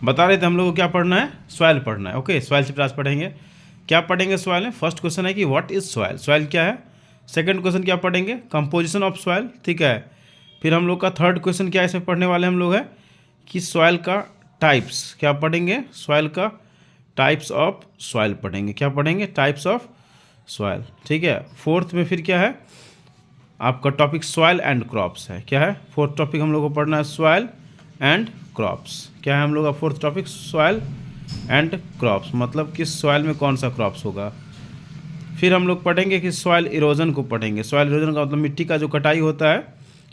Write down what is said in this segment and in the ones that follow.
बता रहे थे हम लोग को क्या पढ़ना है, सॉइल पढ़ना है। ओके, सॉइल चैप्टर आज पढ़ेंगे। क्या पढ़ेंगे सॉइल में? फर्स्ट क्वेश्चन है कि व्हाट इज सॉइल, सॉइल क्या है। सेकंड क्वेश्चन क्या पढ़ेंगे? कंपोजिशन ऑफ सॉइल, ठीक है। फिर हम लोग का थर्ड क्वेश्चन क्या इसमें पढ़ने वाले हम लोग है कि सॉइल का टाइप्स, क्या पढ़ेंगे? सॉइल का टाइप्स ऑफ सॉइल पढ़ेंगे। क्या पढ़ेंगे? टाइप्स ऑफ सॉइल, ठीक है। फोर्थ में फिर क्या है आपका टॉपिक? सॉइल एंड क्रॉप्स है। क्या है फोर्थ टॉपिक हम लोग को पढ़ना है? Soil and crops. क्या है हम लोग का fourth topic? Soil and crops, मतलब कि सॉइल में कौन सा क्रॉप्स होगा। फिर हम लोग पढ़ेंगे कि सॉइल इरोजन को पढ़ेंगे। सॉइल इरोजन का मतलब मिट्टी का जो कटाई होता है,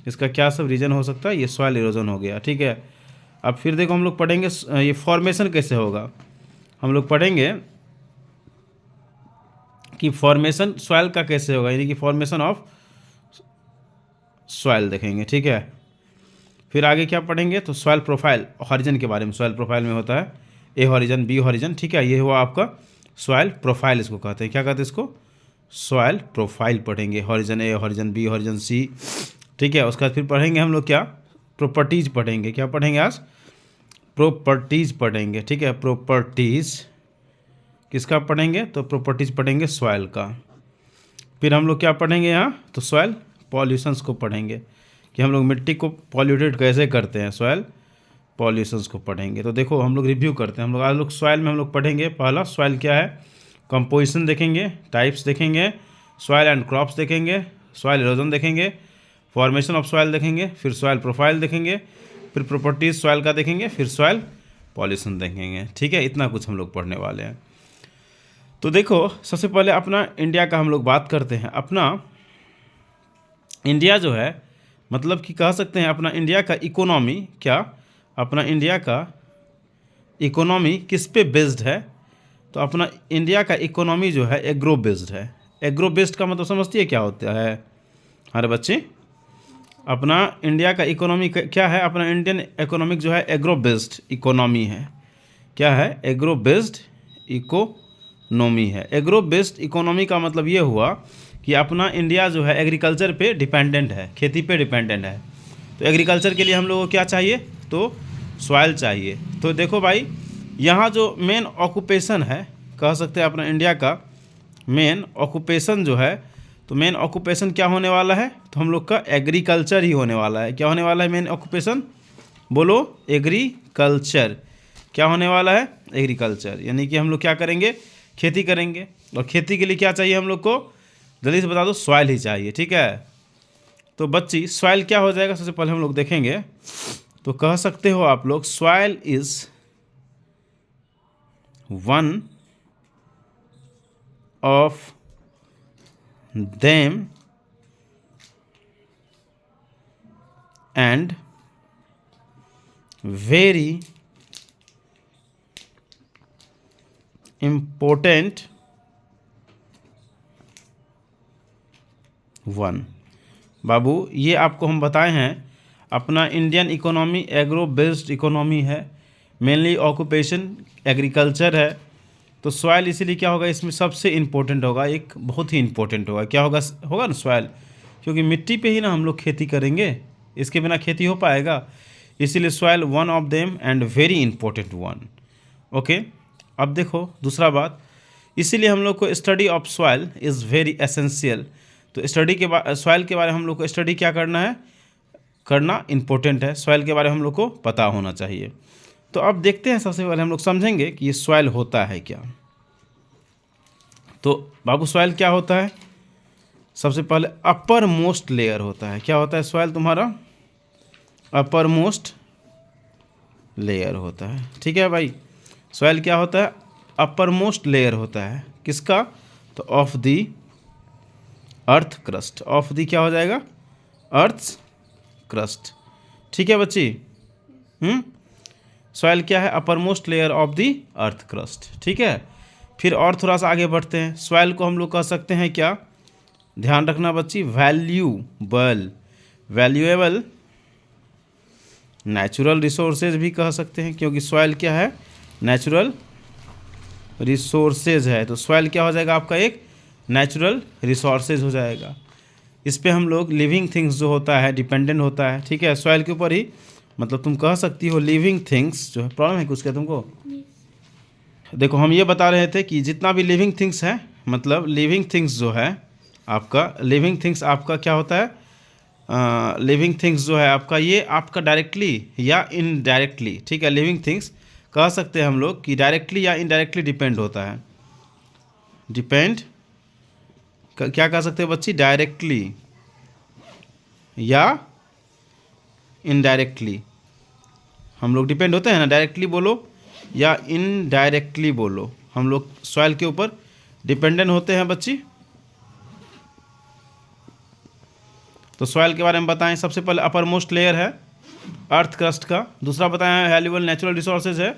इसका क्या सब रीजन हो सकता है, ये सॉइल इरोजन हो गया, ठीक है। अब फिर देखो हम लोग पढ़ेंगे ये फॉर्मेशन कैसे होगा। हम लोग पढ़ेंगे कि फॉर्मेशन सॉइल का कैसे होगा, यानी कि फॉर्मेशन ऑफ सॉइल देखेंगे, ठीक है। फिर आगे क्या पढ़ेंगे? तो सॉइल प्रोफाइल, हॉरिजन के बारे में। सॉइल प्रोफाइल में होता है ए हॉरिजन, बी हॉरिजन, ठीक है। ये हुआ आपका सॉइल प्रोफाइल, इसको कहते हैं। क्या कहते हैं इसको? सॉइल प्रोफाइल पढ़ेंगे। हॉरिजन ए, हॉरिजन बी, हॉरिजन सी, ठीक है। उसके बाद फिर पढ़ेंगे हम लोग क्या? प्रॉपर्टीज पढ़ेंगे। क्या पढ़ेंगे आज? प्रॉपर्टीज पढ़ेंगे, ठीक है। प्रॉपर्टीज किसका पढ़ेंगे? तो प्रॉपर्टीज पढ़ेंगे सॉइल का। फिर हम लोग क्या पढ़ेंगे यहाँ? तो सॉइल पॉल्यूशंस को पढ़ेंगे कि हम लोग मिट्टी को पॉल्यूटेड कैसे करते हैं, सॉइल पॉल्यूशंस को पढ़ेंगे। तो देखो हम लोग रिव्यू करते हैं। हम लोग आज लोग सॉइल में हम लोग पढ़ेंगे, पहला सॉइल क्या है, कंपोजिशन देखेंगे, टाइप्स देखेंगे, सॉइल एंड क्रॉप्स देखेंगे, सॉइल इरोजन देखेंगे, फॉर्मेशन ऑफ सॉइल देखेंगे, फिर सॉइल प्रोफाइल देखेंगे, फिर प्रॉपर्टीज सॉइल का देखेंगे, फिर सॉइल पॉल्यूशन देखेंगे, ठीक है। इतना कुछ हम लोग पढ़ने वाले हैं। तो देखो सबसे पहले अपना इंडिया का हम लोग बात करते हैं। अपना इंडिया जो है, मतलब कि कह सकते हैं अपना इंडिया का इकोनॉमी, क्या अपना इंडिया का इकोनॉमी किस पे बेस्ड है? तो अपना इंडिया का इकोनॉमी जो है एग्रो बेस्ड है। एग्रो बेस्ड का मतलब समझती है क्या होता है हमारे बच्चे? अपना इंडिया का इकोनॉमी क्या है? अपना इंडियन इकोनॉमिक जो है एग्रो बेस्ड इकोनॉमी है। क्या है? एग्रो बेस्ड इकोनॉमी है। एग्रो बेस्ड इकोनॉमी का मतलब ये हुआ कि अपना इंडिया जो है एग्रीकल्चर पे डिपेंडेंट है, खेती पे डिपेंडेंट है। तो एग्रीकल्चर के लिए हम लोगों को क्या चाहिए? तो सॉइल चाहिए। तो देखो भाई, यहाँ जो मेन ऑक्यूपेशन है, कह सकते हैं अपना इंडिया का मेन ऑक्यूपेशन जो है, तो मेन ऑक्यूपेशन क्या होने वाला है? तो हम लोग का एग्रीकल्चर ही होने वाला है। क्या होने वाला है मेन ऑक्यूपेशन? बोलो, एग्रीकल्चर। क्या होने वाला है? एग्रीकल्चर, यानी कि हम लोग क्या करेंगे? खेती करेंगे। और खेती के लिए क्या चाहिए हम लोग को? जल्दी से बता दो, सॉइल ही चाहिए, ठीक है। तो बच्ची सॉइल क्या हो जाएगा? सबसे पहले हम लोग देखेंगे, तो कह सकते हो आप लोग soil is one of them and very important one. बाबू ये आपको हम बताए हैं, अपना Indian economy agro based economy है, मेनली ऑक्यूपेशन एग्रीकल्चर है। तो सॉइल इसीलिए क्या होगा इसमें सबसे इम्पोर्टेंट होगा, एक बहुत ही इम्पोर्टेंट होगा। क्या होगा? होगा ना सॉइल, क्योंकि मिट्टी पे ही ना हम लोग खेती करेंगे, इसके बिना खेती हो पाएगा। इसीलिए soil one of them and very important one. Okay, अब देखो दूसरा बात, इसीलिए हम लोग को study of soil is very essential. तो स्टडी के बाद सॉइल के बारे में हम लोग को स्टडी क्या करना है? करना इम्पोर्टेंट है। सॉइल के बारे में हम लोग को पता होना चाहिए। तो अब देखते हैं, सबसे पहले हम लोग समझेंगे कि ये सॉइल होता है क्या। तो बाबू सॉइल क्या होता है? सबसे पहले अपर मोस्ट लेयर होता है। क्या होता है सॉइल तुम्हारा? अपर मोस्ट लेयर होता है, ठीक है भाई। सॉइल क्या होता है? अपर मोस्ट लेयर होता है। किसका? तो of the earth crust. Of the क्या हो जाएगा? अर्थ क्रस्ट, ठीक है बच्ची। सॉइल क्या है? Upper most layer of the earth crust, ठीक है। फिर और थोड़ा सा आगे बढ़ते हैं। सॉइल को हम लोग कह सकते हैं क्या? ध्यान रखना बच्ची, वैल्यूएबल, वैल्यूएबल नेचुरल रिसोर्सेज भी कह सकते हैं, क्योंकि सॉइल क्या है? नेचुरल रिसोर्सेज है। तो सॉइल क्या हो जाएगा आपका? एक नेचुरल रिसोर्सेज हो जाएगा। इस पे हम लोग लिविंग थिंग्स जो होता है डिपेंडेंट होता है, ठीक है, सॉइल के ऊपर ही। मतलब तुम कह सकती हो लिविंग थिंग्स जो है, प्रॉब्लम है कुछ क्या तुमको? देखो हम ये बता रहे थे कि जितना भी लिविंग थिंग्स है, मतलब लिविंग थिंग्स जो है आपका, लिविंग थिंग्स आपका क्या होता है, लिविंग थिंग्स जो है आपका, ये आपका डायरेक्टली या इनडायरेक्टली, ठीक है, लिविंग थिंग्स कह सकते हैं हम लोग कि डायरेक्टली या इनडायरेक्टली डिपेंड होता है। डिपेंड क्या कह सकते हैं बच्ची, डायरेक्टली या इनडायरेक्टली हम लोग डिपेंड होते हैं ना, डायरेक्टली बोलो या इनडायरेक्टली बोलो, हम लोग सॉइल के ऊपर डिपेंडेंट होते हैं बच्ची। तो सॉइल के बारे में बताएं, सबसे पहले अपर मोस्ट लेयर है अर्थ क्रस्ट का, दूसरा बताएं वैल्यूएबल नेचुरल रिसोर्सेज है,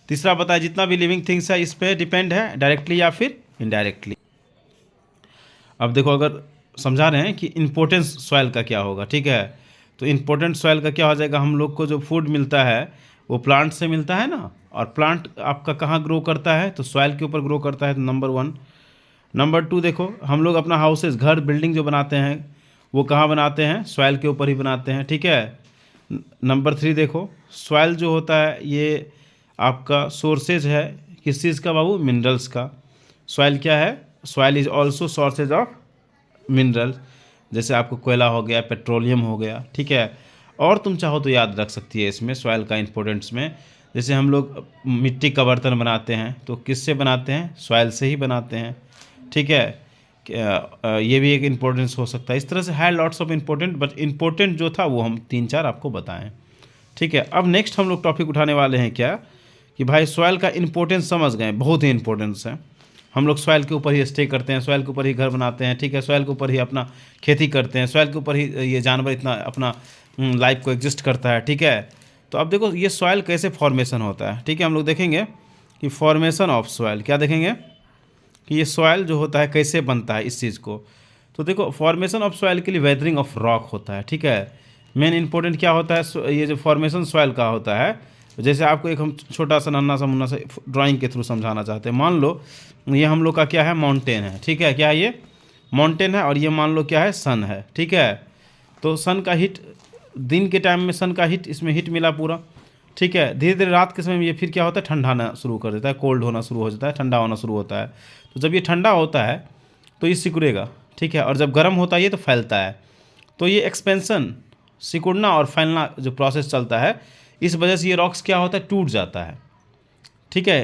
तीसरा बताएं जितना भी लिविंग थिंग्स है इस पे डिपेंड है डायरेक्टली या फिर इनडायरेक्टली। अब देखो अगर समझा रहे हैं कि इम्पोर्टेंस सॉइल का क्या होगा, ठीक है, तो इम्पोर्टेंट सॉइल का क्या हो जाएगा, हम लोग को जो फूड मिलता है वो प्लांट से मिलता है ना, और प्लांट आपका कहाँ ग्रो करता है, तो सॉइल के ऊपर ग्रो करता है, तो नंबर 1। नंबर 2 देखो हम लोग अपना हाउसेज, घर बिल्डिंग जो बनाते हैं वो कहाँ बनाते हैं, सॉइल के ऊपर ही बनाते हैं, ठीक है। नंबर 3 देखो सॉइल जो होता है ये आपका सोर्सेज है किस चीज़ का बाबू, मिनरल्स का। सॉइल क्या है, soil is also sources of mineral, जैसे आपको कोयला हो गया, पेट्रोलियम हो गया, ठीक है। और तुम चाहो तो याद रख सकती है इसमें सॉइल का इंपॉर्टेंस में, जैसे हम लोग मिट्टी का बर्तन बनाते हैं तो किससे बनाते हैं, सॉइल से ही बनाते हैं, ठीक है। ये भी एक इम्पोर्टेंस हो सकता है। इस तरह से है lots of important, but important जो था वो हम 3-4 आपको बताएं, ठीक है। अब नेक्स्ट हम लोग टॉपिक उठाने वाले हैं क्या, कि भाई सॉइल का इम्पोर्टेंस समझ गए, बहुत ही इम्पोर्टेंस है। हम लोग सॉइल के ऊपर ही स्टे करते हैं, सॉइल के ऊपर ही घर बनाते हैं, ठीक है, सॉइल के ऊपर ही अपना खेती करते हैं, सॉइल के ऊपर ही ये जानवर इतना अपना लाइफ को एग्जिस्ट करता है, ठीक है। तो अब देखो ये सॉइल कैसे फॉर्मेशन होता है, ठीक है, हम लोग देखेंगे कि फॉर्मेशन ऑफ सॉइल, क्या देखेंगे कि ये सॉइल जो होता है कैसे बनता है इस चीज़ को। तो देखो फॉर्मेशन ऑफ सॉइल के लिए वेदरिंग ऑफ रॉक होता है, ठीक है। मेन इंपॉर्टेंट क्या होता है, ये जो फॉर्मेशन सॉइल का होता है, जैसे आपको एक हम छोटा सा नन्ना सा मुन्ना सा ड्राइंग के थ्रू समझाना चाहते हैं। मान लो ये हम लोग का क्या है, माउंटेन है, ठीक है, क्या है ये, माउंटेन है, और ये मान लो क्या है, सन है, ठीक है। तो सन का हीट, दिन के टाइम में सन का हीट, इसमें हीट मिला पूरा, ठीक है। धीरे धीरे रात के समय में ये फिर क्या होता है, ठंडा आना शुरू कर देता है, कोल्ड होना शुरू हो जाता है, ठंडा होना शुरू होता है। तो जब ये ठंडा होता है तो ये सिकुड़ेगा, ठीक है, और जब गर्म होता है ये तो फैलता है। तो ये एक्सपेंसन, सिकुड़ना और फैलना जो प्रोसेस चलता है, इस वजह से ये रॉक्स क्या होता है, टूट जाता है, ठीक है।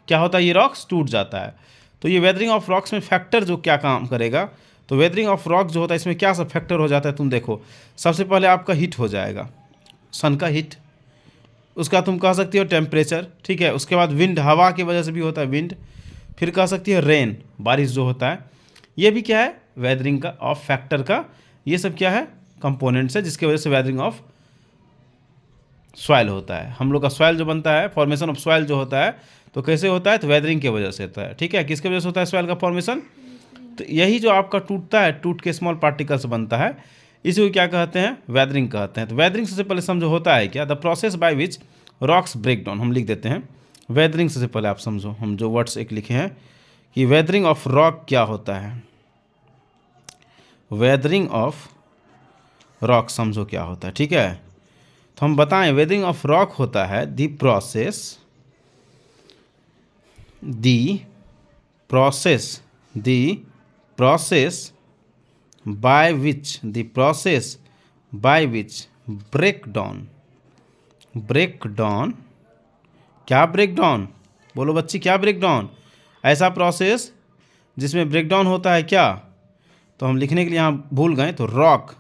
क्या होता है, ये रॉक्स टूट जाता है। तो ये वेदरिंग ऑफ रॉक्स में फैक्टर जो क्या काम करेगा, तो वेदरिंग ऑफ रॉक जो होता है इसमें क्या सब फैक्टर हो जाता है, तुम देखो सबसे पहले आपका हीट हो जाएगा, सन का हीट, उसका तुम कह सकती हो टेम्परेचर, ठीक है। उसके बाद विंड, हवा की वजह से भी होता है विंड, फिर कह सकती है रेन, बारिश जो होता है, ये भी क्या है, वेदरिंग का ऑफ फैक्टर का, ये सब क्या है, कंपोनेंट्स है जिसकी वजह से वेदरिंग ऑफ सॉइल होता है। हम लोग का सॉइल जो बनता है, फॉर्मेशन ऑफ सॉइल जो होता है, तो कैसे होता है, तो वेदरिंग की वजह से होता है, ठीक है। किसके वजह से होता है सॉइल का फॉर्मेशन, तो यही जो आपका टूटता है, टूट के स्मॉल पार्टिकल्स बनता है, इसी को क्या कहते हैं, वेदरिंग कहते हैं। तो वेदरिंग सबसे पहले समझो होता है क्या, the process by which rocks break down, हम लिख देते हैं वेदरिंग। सबसे पहले आप समझो, हम जो वर्ड्स एक लिखे हैं कि वेदरिंग ऑफ रॉक क्या होता है, वेदरिंग ऑफ रॉक समझो क्या होता है, ठीक है। तो हम बताएं वेदरिंग ऑफ रॉक होता है the process by which break down, क्या ब्रेक डाउन, बोलो बच्ची क्या ब्रेक डाउन, ऐसा प्रोसेस जिसमें ब्रेक डाउन होता है क्या, तो हम लिखने के लिए यहाँ भूल गए, तो रॉक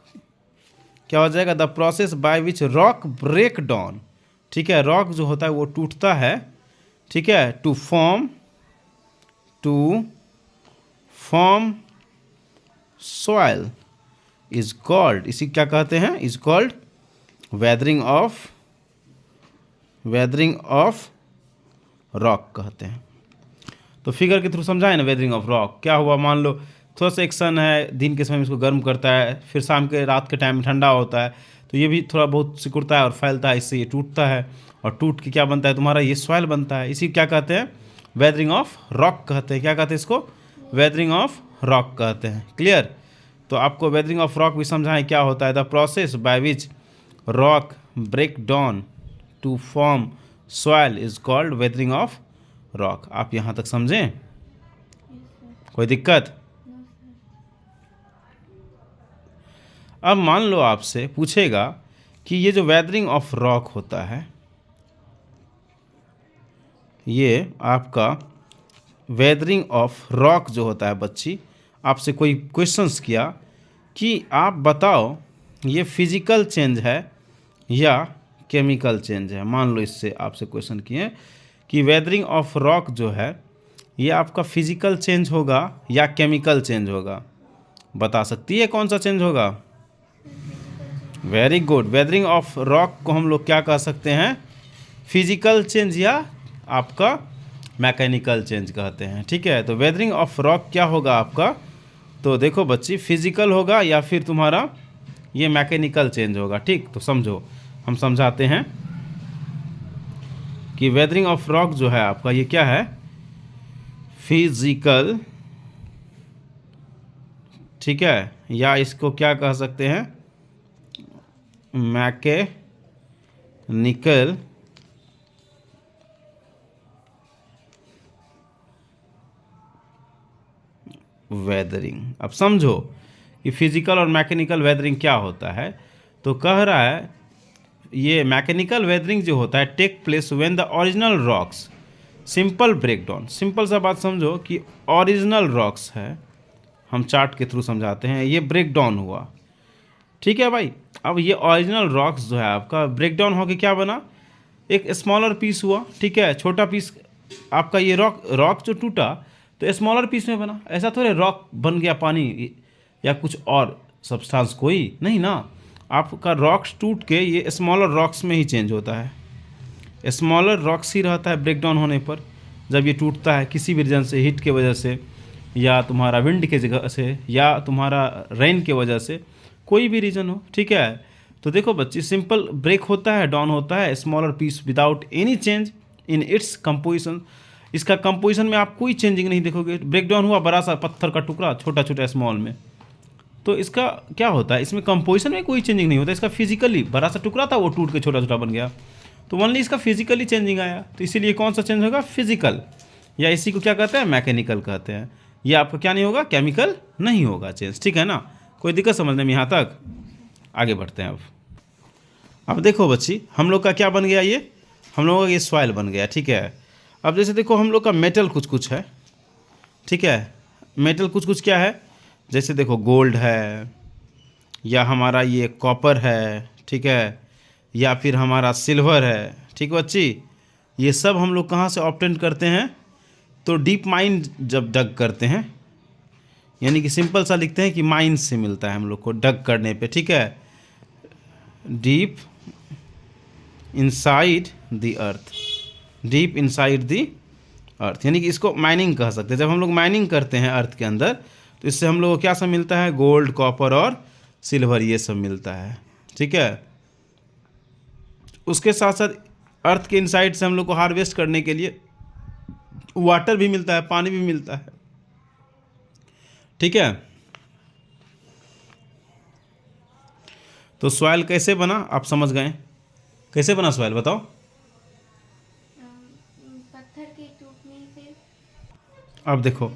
क्या हो जाएगा, the process by which rock break down, ठीक है। रॉक जो होता है वो टूटता है, ठीक है, to form soil is called, इसी क्या कहते हैं, is called weathering of rock कहते हैं। तो फिगर के थ्रू समझाए ना, वेदरिंग ऑफ रॉक क्या हुआ, मान लो थोड़ा सा एक सन है, दिन के समय में इसको गर्म करता है, फिर शाम के रात के टाइम में ठंडा होता है, तो ये भी थोड़ा बहुत सिकुड़ता है और फैलता है, इससे ये टूटता है, और टूट के क्या बनता है तुम्हारा, ये सॉइल बनता है। इसी क्या कहते हैं, वेदरिंग ऑफ रॉक कहते हैं। क्या कहते हैं इसको, वेदरिंग ऑफ रॉक कहते हैं। क्लियर। तो आपको वेदरिंग ऑफ रॉक भी समझाएं क्या होता है, the process by which rock break down to form soil is called weathering of rock। आप यहाँ तक समझें? कोई दिक्कत? अब मान लो आपसे पूछेगा कि ये जो वेदरिंग ऑफ रॉक होता है, ये आपका वेदरिंग ऑफ रॉक जो होता है बच्ची, आपसे कोई क्वेश्चंस किया कि आप बताओ ये फिजिकल चेंज है या केमिकल चेंज है। मान लो इससे आपसे क्वेश्चन किए कि वेदरिंग ऑफ रॉक जो है ये आपका फिजिकल चेंज होगा या केमिकल चेंज होगा, बता सकती है कौन सा चेंज होगा? Very good. Weathering of rock को हम लोग क्या कह सकते हैं? फिजिकल चेंज या आपका मैकेनिकल चेंज कहते हैं। ठीक है, तो वेदरिंग ऑफ रॉक क्या होगा आपका? तो देखो बच्ची, फिजिकल होगा या फिर तुम्हारा ये मैकेनिकल चेंज होगा। ठीक, तो समझो, हम समझाते हैं कि वेदरिंग ऑफ रॉक जो है आपका ये क्या है? फिजिकल, ठीक है, या इसको क्या कह सकते हैं? Mechanical weathering. अब समझो कि फिजिकल और मैकेनिकल वेदरिंग क्या होता है। तो कह रहा है ये मैकेनिकल वेदरिंग जो होता है take place when the original rocks simple breakdown. Simple सा बात समझो कि ओरिजिनल रॉक्स है, हम चार्ट के थ्रू समझाते हैं, ये ब्रेकडाउन हुआ। ठीक है भाई, अब ये ओरिजिनल रॉक्स जो है आपका ब्रेकडाउन होके क्या बना? एक स्मॉलर पीस हुआ। ठीक है, छोटा पीस आपका ये रॉक जो टूटा तो स्मॉलर पीस में बना। ऐसा थोड़े रॉक बन गया पानी या कुछ और सब्सटेंस, कोई नहीं ना। आपका रॉक्स टूट के ये स्मॉलर रॉक्स में ही चेंज होता है। स्मॉलर रॉक्स ही रहता है ब्रेकडाउन होने पर, जब ये टूटता है किसी भी रीजन से, हीट के वजह से या तुम्हारा विंड के जगह से या तुम्हारा रेन के वजह से, कोई भी रीज़न हो। ठीक है, तो देखो बच्ची, सिंपल ब्रेक होता है, डाउन होता है smaller piece without any change in its composition. इसका कंपोजिशन में आप कोई चेंजिंग नहीं देखोगे। ब्रेकडाउन हुआ बड़ा सा पत्थर का टुकड़ा छोटा छोटा स्मॉल में, तो इसका क्या होता है? इसमें कंपोजिशन में कोई चेंजिंग नहीं होता। इसका फिजिकली बड़ा सा टुकड़ा था, वो टूट के छोटा छोटा बन गया, तो ओनली इसका फिजिकली चेंजिंग आया। तो इसीलिए कौन सा चेंज होगा? फिजिकल, या इसी को क्या कहते हैं? मैकेनिकल कहते हैं। ये आपका क्या नहीं होगा? केमिकल नहीं होगा चेंज। ठीक है ना? कोई दिक्कत समझने में यहाँ तक? आगे बढ़ते हैं। अब देखो बच्ची, हम लोग का क्या बन गया? ये हम लोगों का ये सॉइल बन गया। ठीक है, अब जैसे देखो हम लोग का मेटल कुछ कुछ है। ठीक है, मेटल कुछ कुछ क्या है? जैसे देखो गोल्ड है, या हमारा ये कॉपर है, ठीक है, या फिर हमारा सिल्वर है। ठीक बच्ची, ये सब हम लोग कहाँ से ऑब्टेन करते हैं? तो डीप माइन जब डग करते हैं, यानी कि सिंपल सा लिखते हैं कि माइन से मिलता है हम लोग को डग करने पे। ठीक है, deep inside the earth, deep inside the earth, यानी कि इसको माइनिंग कह सकते हैं। जब हम लोग माइनिंग करते हैं अर्थ के अंदर, तो इससे हम लोग को क्या सब मिलता है? गोल्ड, कॉपर और सिल्वर, ये सब मिलता है। ठीक है, उसके साथ साथ अर्थ के इनसाइड से हम लोग को हार्वेस्ट करने के लिए वाटर भी मिलता है, पानी भी मिलता है। ठीक है, तो सॉइल कैसे बना आप समझ गए? कैसे बना सॉइल बताओ? पत्थर के टूटने से। अब देखो,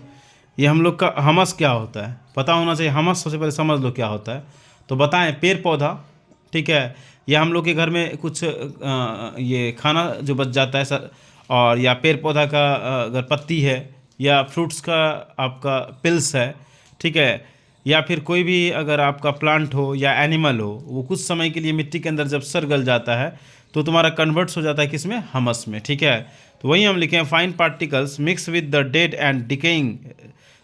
ये हम लोग का हमस क्या होता है पता होना चाहिए। हमस सबसे पहले समझ लो क्या होता है, तो बताएं। पेड़ पौधा, ठीक है, या हम लोग के घर में कुछ ये खाना जो बच जाता है सर, और या पेड़ पौधा का अगर पत्ती है, या फ्रूट्स का आपका पिल्स है, ठीक है, या फिर कोई भी अगर आपका प्लांट हो या एनिमल हो, वो कुछ समय के लिए मिट्टी के अंदर जब सर गल जाता है तो तुम्हारा कन्वर्ट्स हो जाता है किसमें? हमस में। ठीक है, तो वही हम लिखे हैं, fine particles mix with the dead and decaying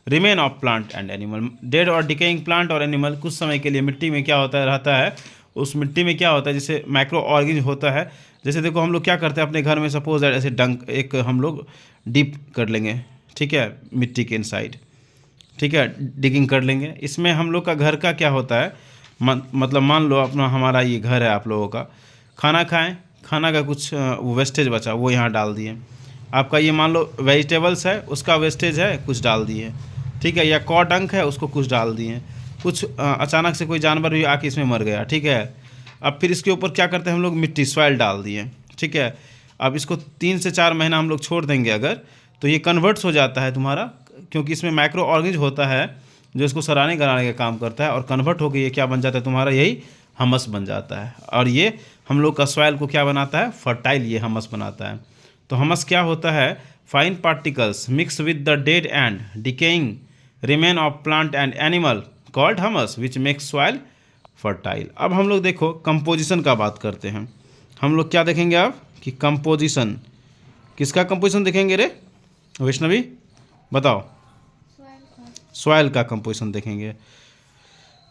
remain of plant and animal. Dead और डिकेइंग प्लांट और एनिमल कुछ समय के लिए मिट्टी में क्या होता है? रहता है। उस मिट्टी में क्या होता है? जैसे माइक्रो ऑर्गेनिज्म होता है। जैसे देखो हम लोग क्या करते हैं अपने घर में, सपोज ऐसे डंक एक हम लोग डीप कर लेंगे, ठीक है, मिट्टी के इनसाइड, ठीक है, डिगिंग कर लेंगे। इसमें हम लोग का घर का क्या होता है, मतलब मान लो अपना हमारा ये घर है, आप लोगों का खाना खाएं, खाना का कुछ वो वेस्टेज बचा वो यहाँ डाल दिए। आपका ये मान लो वेजिटेबल्स है, उसका वेस्टेज है कुछ डाल दिए, ठीक है, या कॉ डंक है उसको कुछ डाल दिए। कुछ अचानक से कोई जानवर भी आके इसमें मर गया, ठीक है, अब फिर इसके ऊपर क्या करते हैं हम लोग, मिट्टी सॉइल डाल दिए, ठीक है। अब इसको 3 से 4 महीना हम लोग छोड़ देंगे अगर, तो ये कन्वर्ट्स हो जाता है तुम्हारा, क्योंकि इसमें माइक्रो ऑर्गेनिज्म होता है जो इसको सराहने कराने का काम करता है, और कन्वर्ट होकर ये क्या बन जाता है तुम्हारा, यही हमस बन जाता है। और ये हम लोग का सॉइल को क्या बनाता है, फर्टाइल ये हमस बनाता है। तो हमस क्या होता है, fine particles mix with the dead and decaying remain of plant and animal called humus which makes soil fertile. अब हम लोग देखो कंपोजिशन का बात करते हैं। हम लोग क्या देखेंगे अब कि कंपोजिशन, किसका कंपोजिशन देखेंगे रे वैष्णवी, बताओ। सॉइल का कंपोजिशन देखेंगे।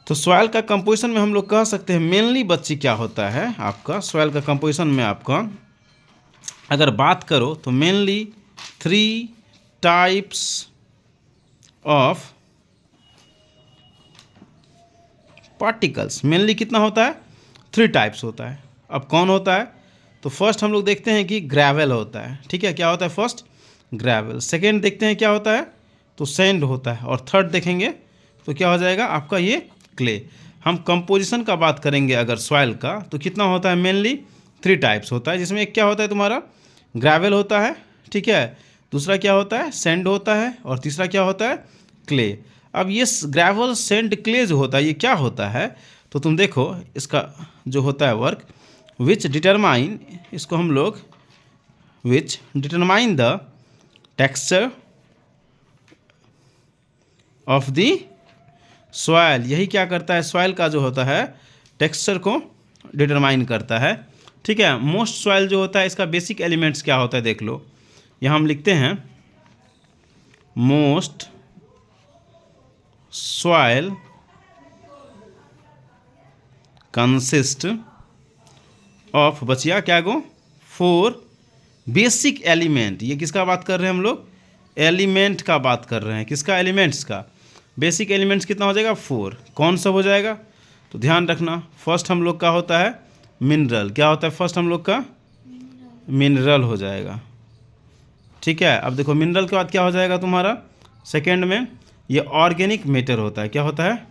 तो सॉइल का कंपोजिशन में हम लोग कह सकते हैं मेनली बच्ची क्या होता है आपका, सॉइल का कंपोजिशन में आपका अगर बात करो तो mainly 3 types of particles, mainly कितना होता है, 3 टाइप्स होता है। अब कौन होता है, तो फर्स्ट हम लोग देखते हैं कि ग्रेवल होता है, ठीक है, क्या होता है, फर्स्ट ग्रेवल। सेकेंड देखते हैं क्या होता है, तो सैंड होता है। और थर्ड देखेंगे तो क्या हो जाएगा आपका ये क्ले। हम कंपोजिशन का बात करेंगे अगर सॉइल का, तो कितना होता है, मेनली 3 टाइप्स होता है, जिसमें एक क्या होता है तुम्हारा ग्रेवल होता है, ठीक है, दूसरा क्या होता है सैंड होता है, और तीसरा क्या होता है क्ले। अब ये ग्रेवल सैंड क्ले जो होता है ये क्या होता है, तो तुम देखो इसका जो होता है वर्क, विच डिटरमाइन, इसको हम लोग विच determine the texture of the soil, यही क्या करता है, सॉइल का जो होता है टेक्सचर को डिटरमाइन करता है, ठीक है। मोस्ट सॉइल जो होता है इसका बेसिक एलिमेंट्स क्या होता है देख लो, यहाँ हम लिखते हैं मोस्ट सॉइल कंसिस्ट ऑफ, बचिया क्या गो, 4 बेसिक एलिमेंट। ये किसका बात कर रहे हैं हम लोग, एलिमेंट का बात कर रहे हैं, किसका, एलिमेंट्स का। बेसिक एलिमेंट्स कितना हो जाएगा, 4। कौन सा हो जाएगा, तो ध्यान रखना, फर्स्ट हम लोग का होता है मिनरल, क्या होता है फर्स्ट हम लोग का, मिनरल हो जाएगा, ठीक है। अब देखो मिनरल के बाद क्या हो जाएगा तुम्हारा, सेकेंड में ये ऑर्गेनिक मैटर होता है, क्या होता है,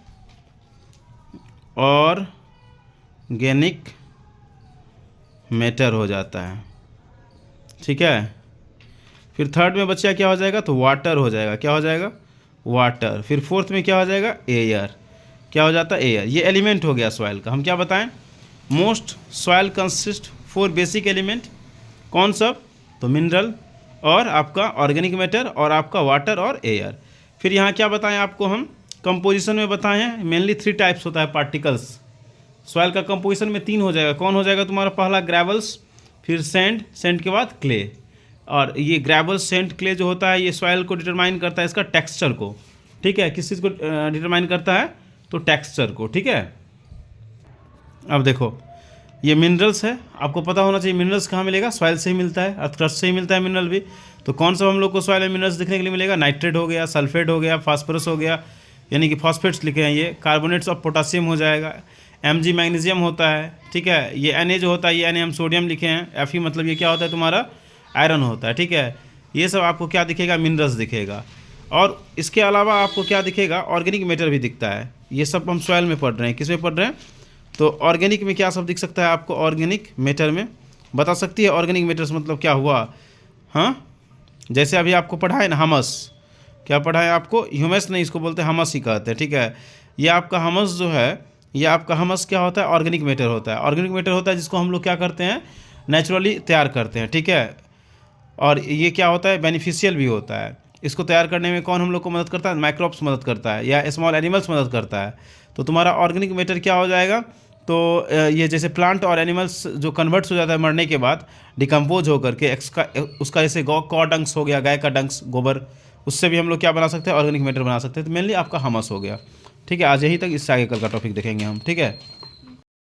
ऑर्गेनिक मैटर हो जाता है, ठीक है। फिर थर्ड में बच्चा क्या हो जाएगा, तो वाटर हो जाएगा, क्या हो जाएगा, वाटर। फिर फोर्थ में क्या हो जाएगा, एयर, क्या हो जाता है, एयर। ये एलिमेंट हो गया सॉइल का। हम क्या बताएं, most soil consist 4 basic element, कौन सब, तो मिनरल और आपका ऑर्गेनिक मैटर और आपका वाटर और एयर। फिर यहाँ क्या बताएं आपको हम, कंपोजिशन में बताएं हैं मेनली 3 टाइप्स होता है पार्टिकल्स। सॉइल का कंपोजिशन में 3 हो जाएगा, कौन हो जाएगा तुम्हारा, पहला ग्रेवल्स, फिर सैंड, सैंड के बाद क्ले। और ये ग्रेवल सैंड क्ले जो होता है ये सॉइल को डिटरमाइन करता है इसका टेक्सचर को, ठीक है, किस चीज़ को डिटरमाइन करता है, तो टेक्सचर को, ठीक है। अब देखो ये मिनरल्स है, आपको पता होना चाहिए मिनरल्स कहाँ मिलेगा, सॉइल से ही मिलता है, अर्थ क्रस्ट से ही मिलता है मिनरल भी। तो कौन सा हम लोग को सॉइल में मिनरल्स दिखने के लिए मिलेगा, नाइट्रेट हो गया, सल्फेट हो गया, फास्फोरस हो गया, यानी कि फॉस्फेट्स लिखे हैं ये, कार्बोनेट्स ऑफ पोटासियम हो जाएगा, Mg मैग्नीशियम होता है, ठीक है। ये Na जो होता है ये Na हम सोडियम लिखे हैं, Fe मतलब ये क्या होता है तुम्हारा आयरन होता है, ठीक है। ये सब आपको क्या दिखेगा, मिनरल्स दिखेगा। और इसके अलावा आपको क्या दिखेगा, ऑर्गेनिक मैटर भी दिखता है। ये सब हम सॉइल में पढ़ रहे हैं, किस में पढ़ रहे हैं, तो ऑर्गेनिक में क्या सब दिख सकता है आपको, ऑर्गेनिक मैटर में बता सकती है, ऑर्गेनिक मैटर्स मतलब क्या हुआ, हाँ, जैसे अभी आपको पढ़ा है ना हमस, क्या पढ़ा है आपको, ह्यूमस नहीं इसको बोलते हैं हमस ही कहते हैं, ठीक है। ये आपका हमस जो है, ये आपका हमस क्या होता है, ऑर्गेनिक मैटर होता है। ऑर्गेनिक मैटर होता है जिसको हम लोग क्या करते हैं, नेचुरली तैयार करते हैं, ठीक है। और ये क्या होता है, बेनिफिशियल भी होता है। इसको तैयार करने में कौन हम लोग को मदद करता है, माइक्रोब्स मदद करता है या स्मॉल एनिमल्स मदद करता है। तो तुम्हारा ऑर्गेनिक मैटर क्या हो जाएगा, तो ये जैसे प्लांट और एनिमल्स जो कन्वर्ट्स हो जाता है मरने के बाद डिकम्पोज होकर के उसका जैसे गौ का डंक्स हो गया, गाय का डंक्स, गोबर, उससे भी हम लोग क्या बना सकते हैं, ऑर्गेनिक मैटर बना सकते हैं। तो मेनली आपका हमस हो गया, ठीक है। आज यही तक, इससे आगे कल का टॉपिक देखेंगे हम, ठीक है।